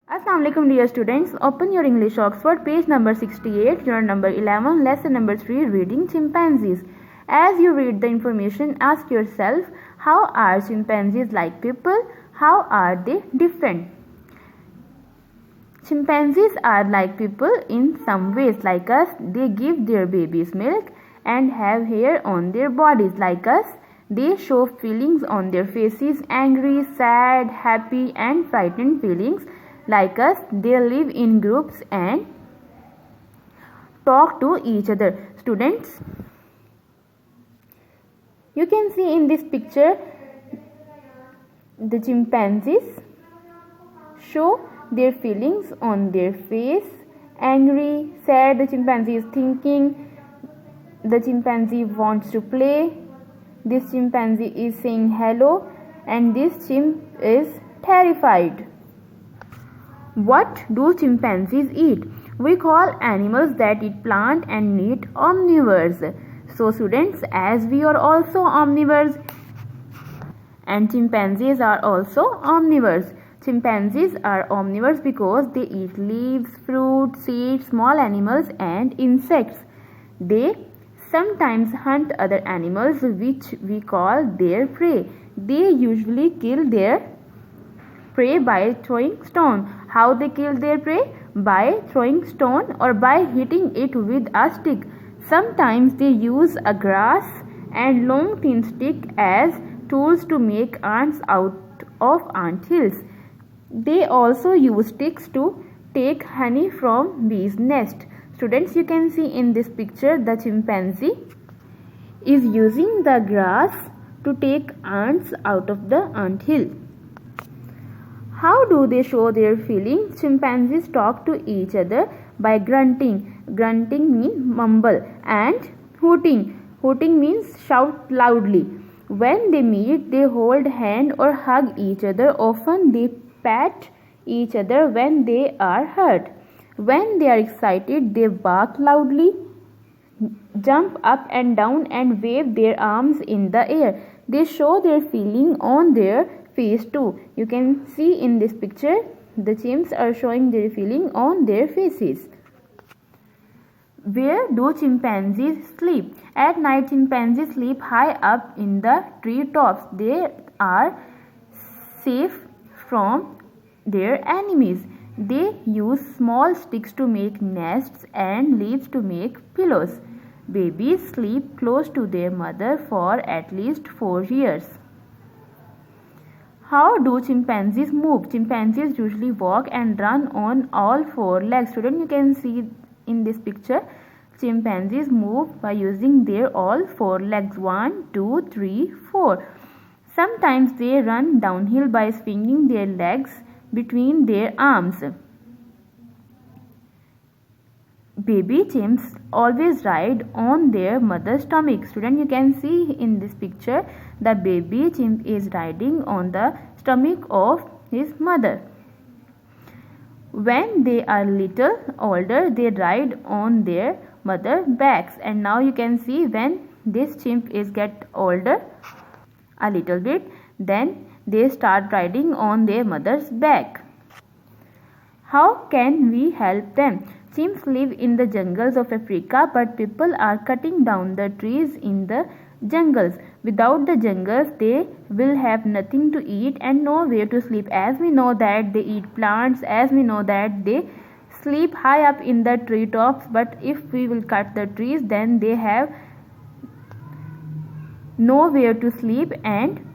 Assalamu alaikum dear students. Open your English Oxford, page number 68, unit number 11, lesson number 3, reading chimpanzees. As you read the information, ask yourself, how are chimpanzees like people? How are they different? Chimpanzees are like people in some ways. Like us, they give their babies milk and have hair on their bodies. Like us, they show feelings on their faces, angry, sad, happy and frightened feelings. Like us, they live in groups and talk to each other. Students, you can see in this picture the chimpanzees show their feelings on their face. Angry, sad, the chimpanzee is thinking. The chimpanzee wants to play. This chimpanzee is saying hello, and this chimp is terrified. What do chimpanzees eat? We call animals that eat plant and meat omnivores. So students, as we are also omnivores and chimpanzees are also omnivores. Chimpanzees are omnivores because they eat leaves, fruit, seeds, small animals and insects. They sometimes hunt other animals which we call their prey. They usually kill their prey by throwing stone. How they kill their prey? By throwing stone or by hitting it with a stick. Sometimes they use a grass and long thin stick as tools to make ants out of ant hills. They also use sticks to take honey from bees' nest. Students, you can see in this picture the chimpanzee is using the grass to take ants out of the ant hill. How do they show their feelings? Chimpanzees talk to each other by grunting. Grunting means mumble, and hooting. Hooting means shout loudly. When they meet, they hold hand or hug each other. Often they pat each other when they are hurt. When they are excited, they bark loudly, jump up and down and wave their arms in the air. They show their feeling on their face too. You can see in this picture the chimps are showing their feeling on their faces. Where do chimpanzees sleep? At night, chimpanzees sleep high up in the tree tops. They are safe from their enemies. They use small sticks to make nests and leaves to make pillows. Babies sleep close to their mother for at least 4 years. How do chimpanzees move? Chimpanzees usually walk and run on all 4 legs. Students, you can see in this picture, chimpanzees move by using their all 4 legs. 1, 2, 3, 4. Sometimes they run downhill by swinging their legs between their arms. Baby chimps always ride on their mother's stomach. Student, you can see in this picture the baby chimp is riding on the stomach of his mother. When they are little older, they ride on their mother backs. And now you can see when this chimp is get older a little bit, then they start riding on their mother's back. How can we help them? Chimps live in the jungles of Africa, but people are cutting down the trees in the jungles. Without the jungles, they will have nothing to eat and nowhere to sleep. As we know that they eat plants, as we know that they sleep high up in the tree tops, but if we will cut the trees, then they have nowhere to sleep and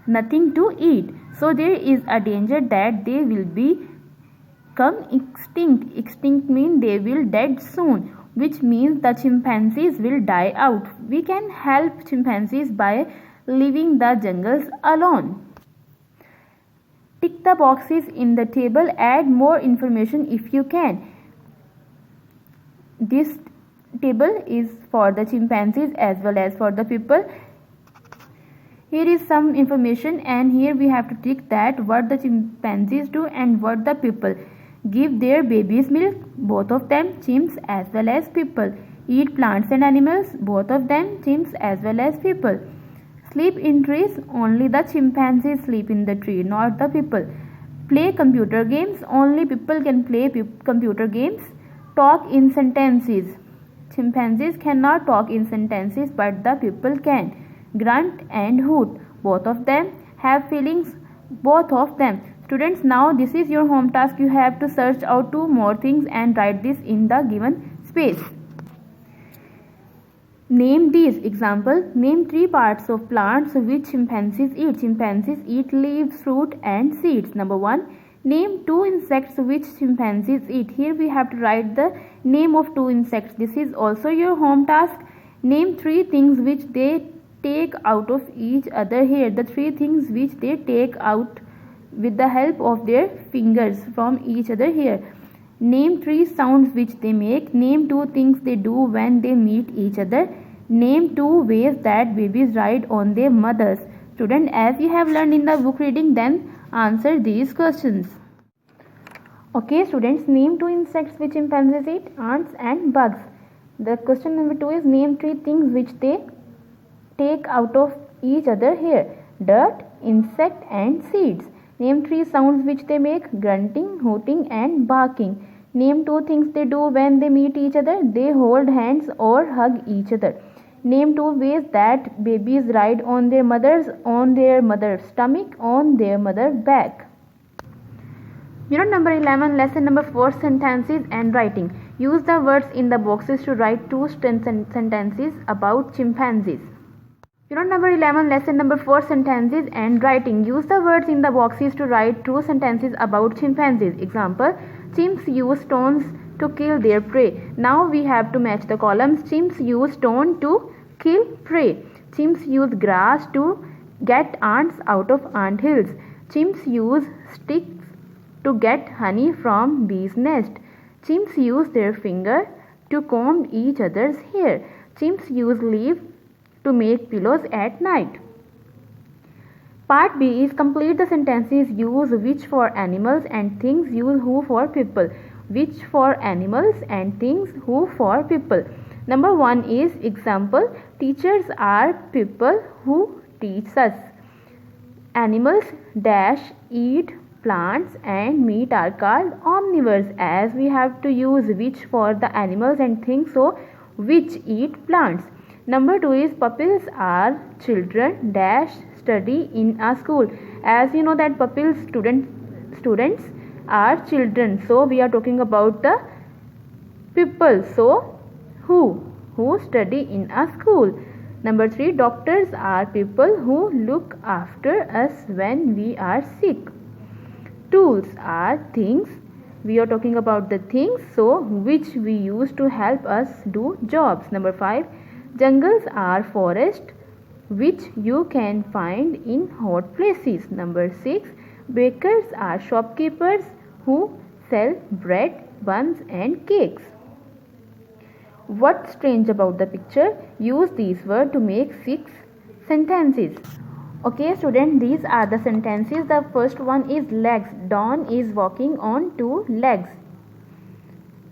nothing to eat. So there is a danger that they will become extinct. Extinct means they will dead soon, which means the chimpanzees will die out. We can help chimpanzees by leaving the jungles alone. Tick the boxes in the table. Add more information if you can. This table is for the chimpanzees as well as for the people. Here is some information, and here we have to tick that what the chimpanzees do and what the people give their babies milk, both of them, chimps as well as people. Eat plants and animals, both of them, chimps as well as people. Sleep in trees, only the chimpanzees sleep in the tree, not the people. Play computer games. Only people can play computer games. Talk in sentences. Chimpanzees cannot talk in sentences, but the people can. Grunt and hoot. Both of them have feelings. Both of them. Students, now this is your home task. You have to search out 2 more things and write this in the given space. Name these. Example, name 3 parts of plants which chimpanzees eat. Chimpanzees eat leaves, fruit and seeds. Number 1. Name 2 insects which chimpanzees eat. Here we have to write the name of 2 insects. This is also your home task. Name 3 things which they take out of each other. Here the 3 things which they take out with the help of their fingers from each other. Here, name 3 sounds which they make. Name 2 things they do when they meet each other. Name 2 ways that babies ride on their mothers. Student, as you have learned in the book reading, then answer these questions. Okay students, name 2 insects which chimpanzees eat. Ants and bugs. The question number 2 is name 3 things which they take out of each other. Here, dirt, insect and seeds. Name 3 sounds which they make. Grunting, hooting and barking. Name 2 things they do when they meet each other. They hold hands or hug each other. Name 2 ways that babies ride on their mother's stomach, on their mother's back. Unit number 11, lesson number 4, sentences and writing. Use the words in the boxes to write 2 sentences about chimpanzees. Unit number 11, lesson number 4, sentences and writing. Use the words in the boxes to write 2 sentences about chimpanzees. Example, chimps use stones to kill their prey. Now we have to match the columns. Chimps use stone to kill prey. Chimps use grass to get ants out of ant hills. Chimps use sticks to get honey from bees' nest. Chimps use their finger to comb each other's hair. Chimps use leaves to make pillows at night. Part B is complete the sentences. Use which for animals and things. Use who for people. Which for animals and things. Who for people. Number 1 is example. Teachers are people who teach us. Animals dash eat plants and meat are called omnivores, as we have to use which for the animals and things, so which eat plants. Number 2 is pupils are children dash study in a school. As you know that pupils students are children, so we are talking about the people, so who study in a school. Number 3, doctors are people who look after us when we are sick. Tools are things, we are talking about the things, so which we use to help us do jobs. Number 5, jungles are forest which you can find in hot places. Number 6, bakers are shopkeepers who sell bread, buns and cakes. What's strange about the picture? Use these words to make 6 sentences. Okay student, these are the sentences. The first one is legs. Don is walking on 2 legs.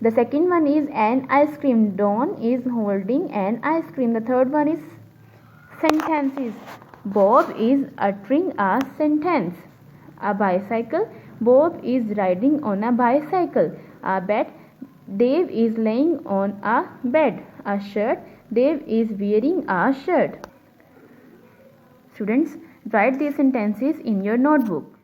The second one is an ice cream. Don is holding an ice cream. The third one is sentences. Bob is uttering a sentence. A bicycle. Bob is riding on a bicycle. A bed. Dave is laying on a bed. A shirt. Dave is wearing a shirt. Students, write these sentences in your notebook.